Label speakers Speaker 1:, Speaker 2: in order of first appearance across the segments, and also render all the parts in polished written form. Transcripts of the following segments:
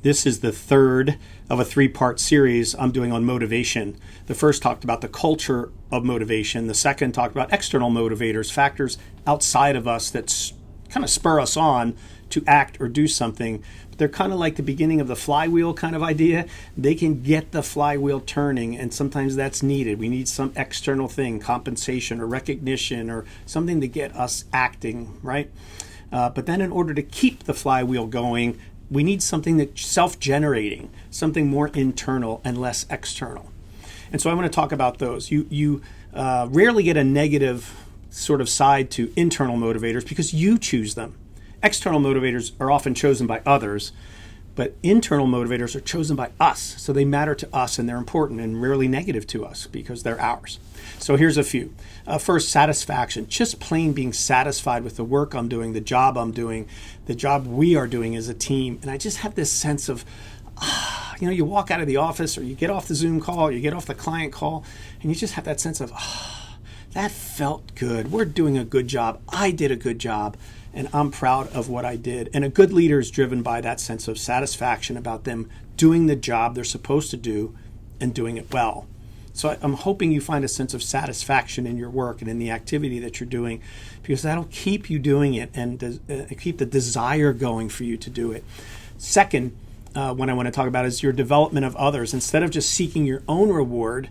Speaker 1: This is the third of a three-part series I'm doing on motivation. The first talked about the culture of motivation. The second talked about external motivators, factors outside of us that kind of spur us on to act or do something. But they're kind of like the beginning of the flywheel kind of idea. They can get the flywheel turning, and sometimes that's needed. We need some external thing, compensation or recognition or something to get us acting, right? But then in order to keep the flywheel going, we need something that's self-generating, something more internal and less external. And so I want to talk about those. You rarely get a negative sort of side to internal motivators because you choose them. External motivators are often chosen by others, but internal motivators are chosen by us. So they matter to us and they're important and rarely negative to us because they're ours. So here's a few. First, satisfaction. Just plain being satisfied with the work I'm doing, the job I'm doing, the job we are doing as a team. And I just have this sense of, you walk out of the office or you get off the Zoom call, or you get off the client call, and you just have that sense of, that felt good. We're doing a good job. I did a good job, and I'm proud of what I did. And a good leader is driven by that sense of satisfaction about them doing the job they're supposed to do and doing it well. So I'm hoping you find a sense of satisfaction in your work and in the activity that you're doing, because that'll keep you doing it and keep the desire going for you to do it. Second, what I want to talk about is your development of others. Instead of just seeking your own reward,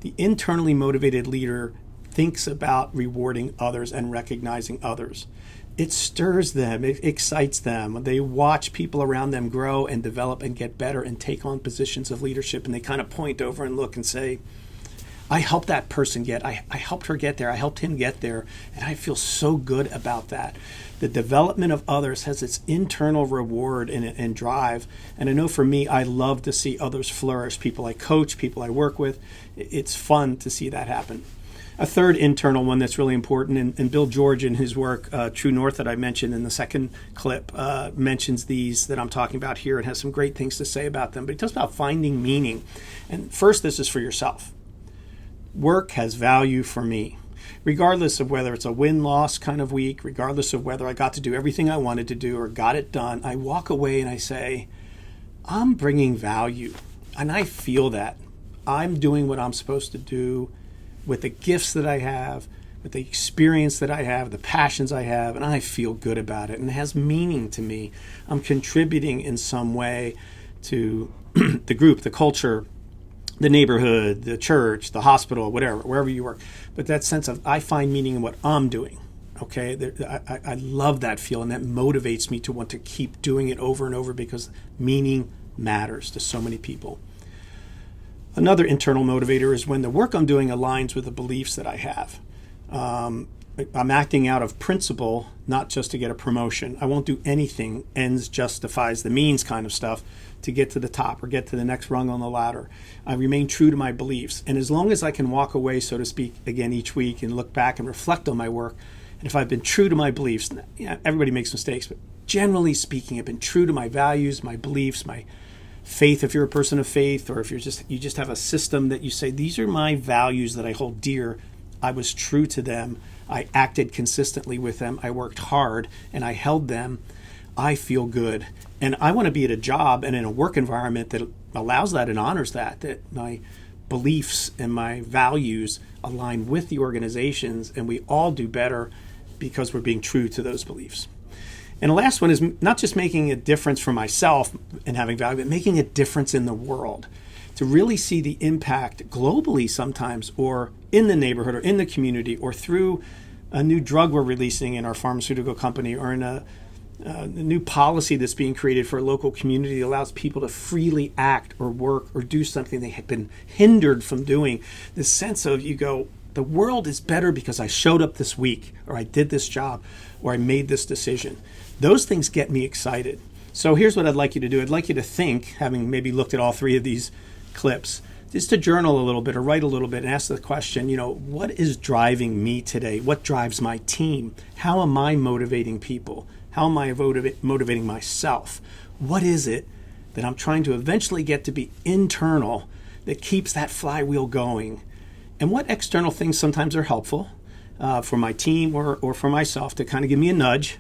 Speaker 1: the internally motivated leader thinks about rewarding others and recognizing others. It stirs them, it excites them. They watch people around them grow and develop and get better and take on positions of leadership, and they kind of point over and look and say, I helped that person I helped her get there, I helped him get there, and I feel so good about that. The development of others has its internal reward and drive, and I know for me, I love to see others flourish, people I coach, people I work with. It's fun to see that happen. A third internal one that's really important, and Bill George in his work, True North, that I mentioned in the second clip, mentions these that I'm talking about here and has some great things to say about them. But he talks about finding meaning. And first, this is for yourself. Work has value for me. Regardless of whether it's a win-loss kind of week, regardless of whether I got to do everything I wanted to do or got it done, I walk away and I say, I'm bringing value. And I feel that. I'm doing what I'm supposed to do with the gifts that I have, with the experience that I have, the passions I have, and I feel good about it. And it has meaning to me. I'm contributing in some way to the group, the culture, the neighborhood, the church, the hospital, whatever, wherever you work. But that sense of I find meaning in what I'm doing. Okay, I love that feeling. That motivates me to want to keep doing it over and over because meaning matters to so many people. Another internal motivator is when the work I'm doing aligns with the beliefs that I have. I'm acting out of principle, not just to get a promotion. I won't do anything ends justifies the means kind of stuff to get to the top or get to the next rung on the ladder. I remain true to my beliefs. And as long as I can walk away, so to speak, again each week and look back and reflect on my work, and if I've been true to my beliefs, everybody makes mistakes, but generally speaking, I've been true to my values, my beliefs, my faith, if you're a person of faith, or if you just have a system that you say, these are my values that I hold dear. I was true to them. I acted consistently with them. I worked hard and I held them. I feel good. And I want to be at a job and in a work environment that allows that and honors that my beliefs and my values align with the organizations, and we all do better because we're being true to those beliefs. And the last one is not just making a difference for myself and having value, but making a difference in the world. To really see the impact globally sometimes, or in the neighborhood, or in the community, or through a new drug we're releasing in our pharmaceutical company, or in a new policy that's being created for a local community that allows people to freely act or work or do something they had been hindered from doing. This sense of the world is better because I showed up this week, or I did this job, or I made this decision. Those things get me excited. So here's what I'd like you to do. I'd like you to think, having maybe looked at all three of these clips, just to journal a little bit or write a little bit and ask the question, what is driving me today? What drives my team? How am I motivating people? How am I motivating myself? What is it that I'm trying to eventually get to be internal that keeps that flywheel going? And what external things sometimes are helpful for my team or for myself to kind of give me a nudge?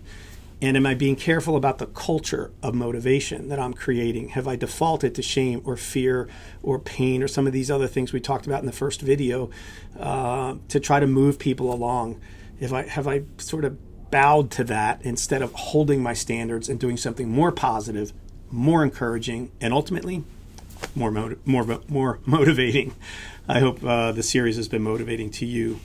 Speaker 1: And am I being careful about the culture of motivation that I'm creating? Have I defaulted to shame or fear or pain or some of these other things we talked about in the first video to try to move people along? Have I sort of bowed to that instead of holding my standards and doing something more positive, more encouraging, and ultimately more motivating? I hope the series has been motivating to you.